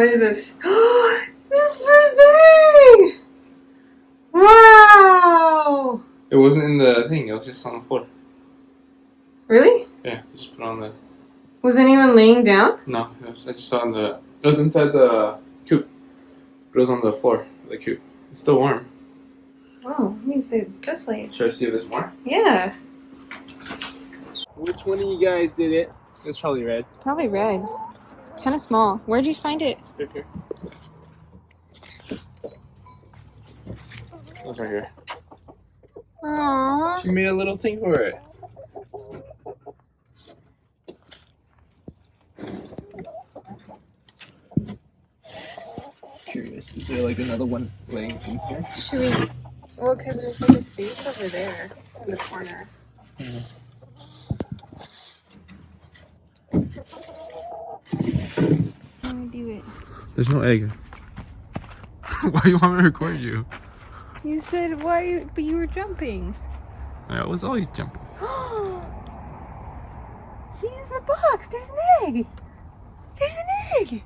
What is this? The first egg! Wow! It wasn't in the thing, it was just on the floor. Really? Yeah, just put it on the... Was anyone laying down? No, I just saw in the... It was inside the coop. It was on the floor of the coop. It's still warm. Oh, you said just laid. Should I see if it's more? Yeah. Which one of you guys did it? It's probably red. It's probably red. Kind of small. Where'd you find it? Right here. It's right here. Aww. She made a little thing for it. Curious, is there like another one laying in here? Should we? Well, because there's like a space over there in the corner. Let me do it. There's no egg. Why do you want me to record you? You said why, but you were jumping. I was always jumping. Use the box. There's an egg. There's an egg.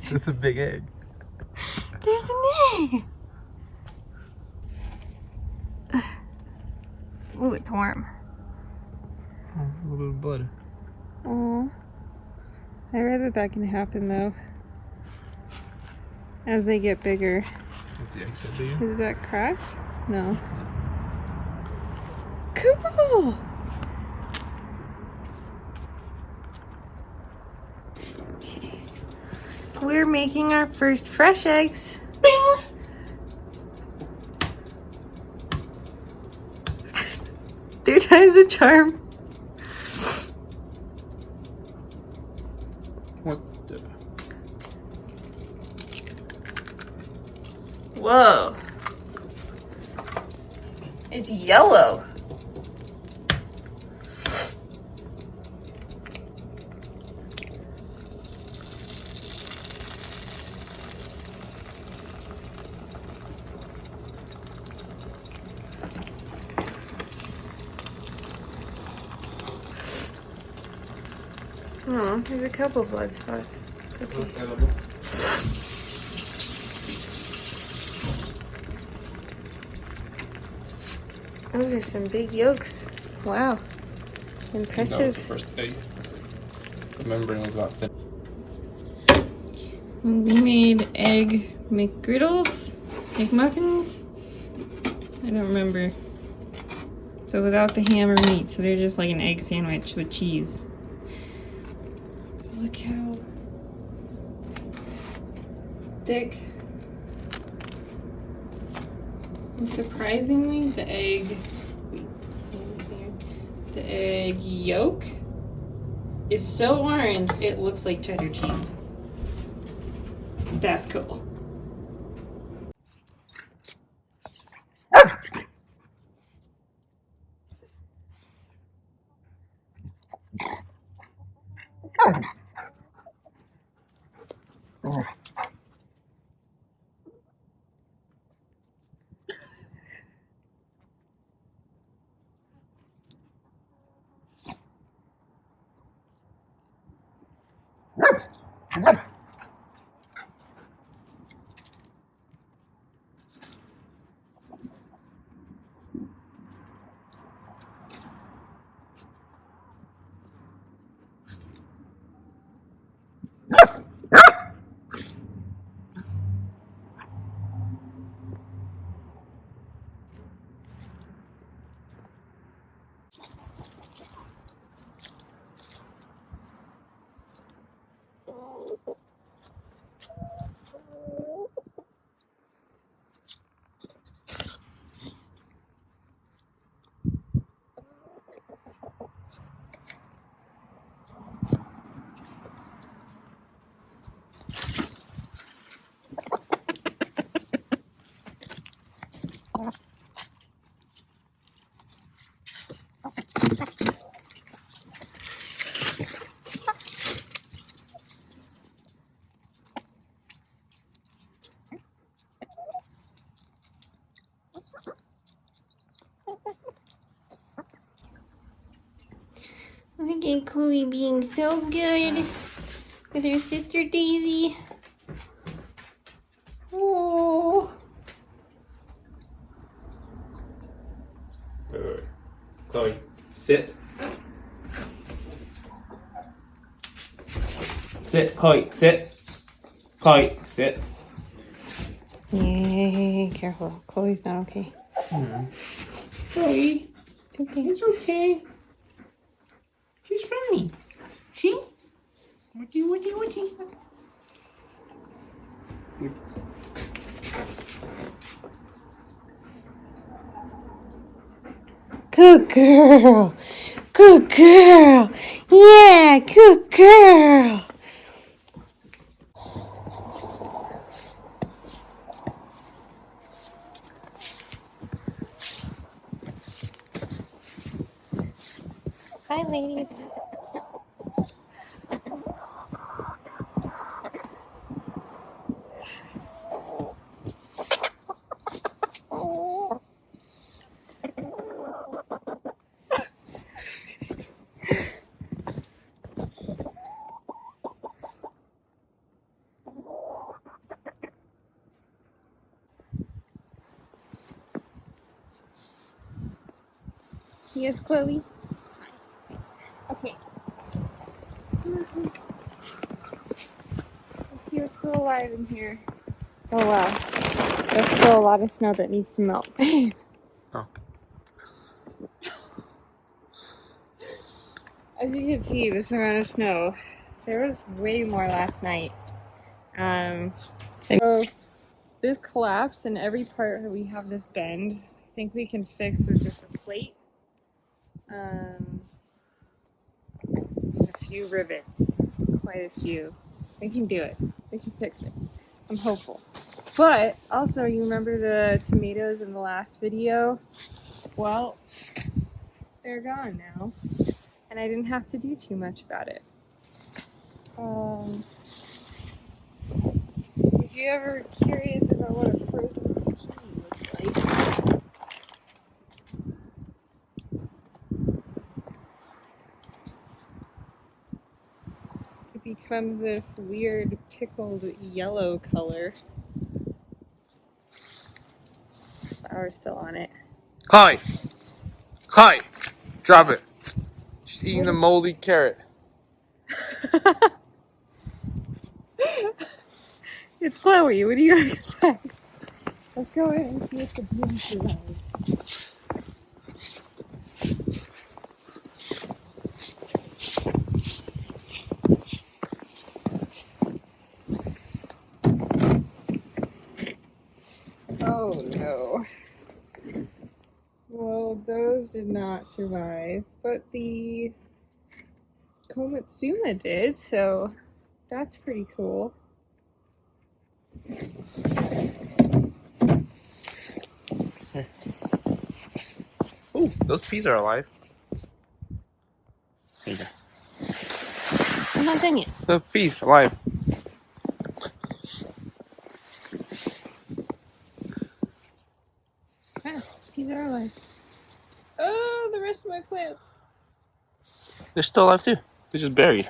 That's a big egg. There's an egg. Ooh, it's warm. Oh, a little bit of blood. Oh, I read that can happen though. As they get bigger. Is the egg so big? Is that cracked? No. Cool. We're making our first fresh eggs. Bing! Third time's the charm. What the? Whoa. It's yellow. Oh, there's a couple blood spots. It's okay. Those are some big yolks. Wow. Impressive. That was the first egg. The membrane was not thin. We made egg McGriddles, McMuffins. I don't remember. So without the ham or meat, so they're just like an egg sandwich with cheese. Look how thick. And surprisingly, the egg yolk is so orange it looks like cheddar cheese. That's cool. Look at Chloe being so good with her sister Daisy. Oh. Wait. Chloe, sit. Sit, Chloe, sit. Chloe, sit. Yay, careful. Chloe's not okay. Chloe, It's okay. it's okay. She's friendly. See? Woody. Good girl. Good girl. Yeah, good girl. Hi, ladies. Yes, Chloe. Okay. Let's see what's still alive in here. Oh wow. There's still a lot of snow that needs to melt. Oh. As you can see, this amount of snow. There was way more last night. So this collapsed and every part where we have this bend, I think we can fix with just a plate. A few rivets, quite a few. We can do it. We can fix it. I'm hopeful. But also, you remember the tomatoes in the last video? Well, they're gone now, and I didn't have to do too much about it. If you're ever curious about what a frozen zucchini looks like, it becomes this weird pickled yellow color. Flour's still on it. Chloe, drop it. She's eating the moldy carrot. It's Chloe, what do you expect? Let's go in and see if the bean survives. Oh no. Well, those did not survive, but the Komatsuma did, so that's pretty cool. Ooh, those peas are alive. There you go. I'm not done yet. The peas alive. Ah, these are alive. Oh, the rest of my plants. They're still alive too. They're just buried.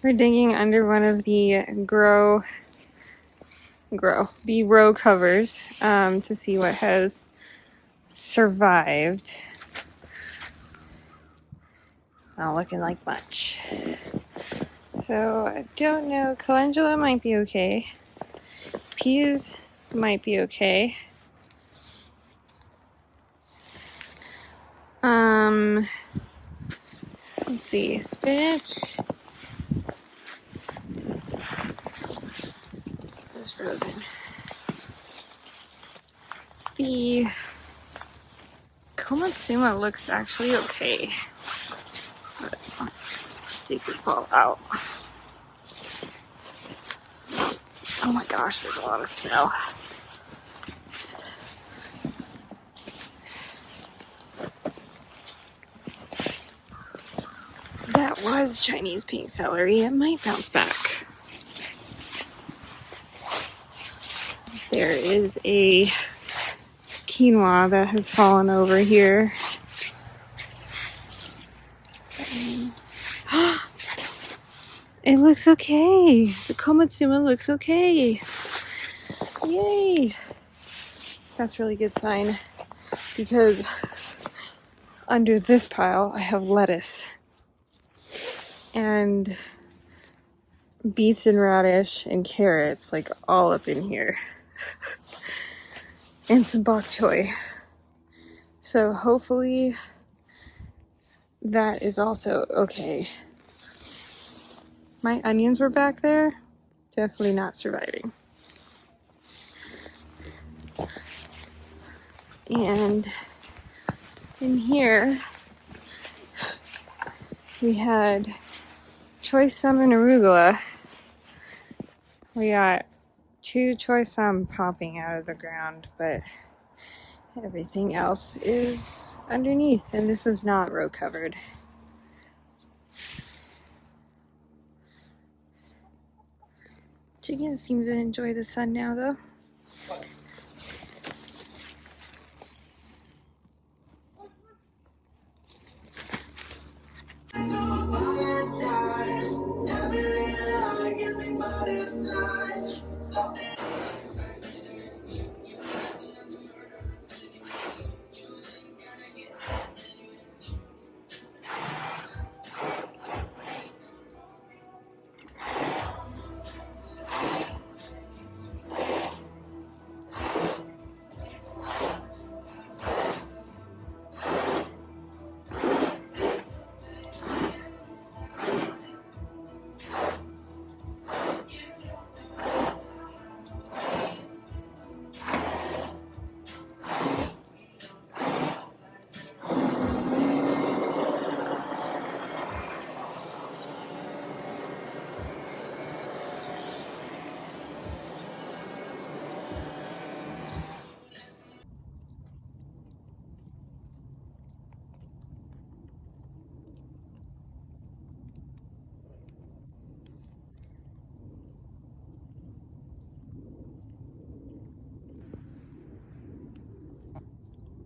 We're digging under one of the row covers to see what has survived. It's not looking like much. So I don't know. Calendula might be okay. Peas might be okay. Let's see, spinach is frozen. The Komatsuma looks actually okay. But let's take this all out. Oh my gosh, there's a lot of snow. That was Chinese pink celery. It might bounce back. There is a quinoa that has fallen over here. It looks okay. The komatsuma looks okay. Yay. That's a really good sign because under this pile I have lettuce and beets and radish and carrots, like all up in here. And some bok choy. So hopefully that is also okay. My onions were back there. Definitely not surviving. And in here we had choy sum and arugula. We got 2 choy sum popping out of the ground, but everything else is underneath, and this is not row covered. Chickens seem to enjoy the sun now, though.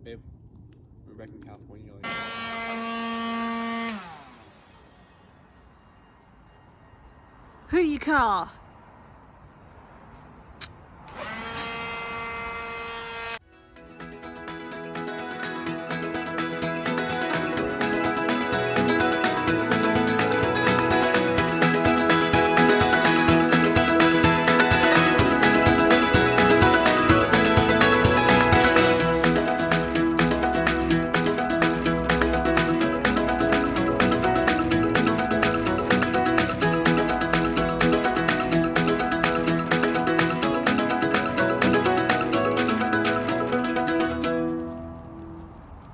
Babe, we're back in California. Who do you call?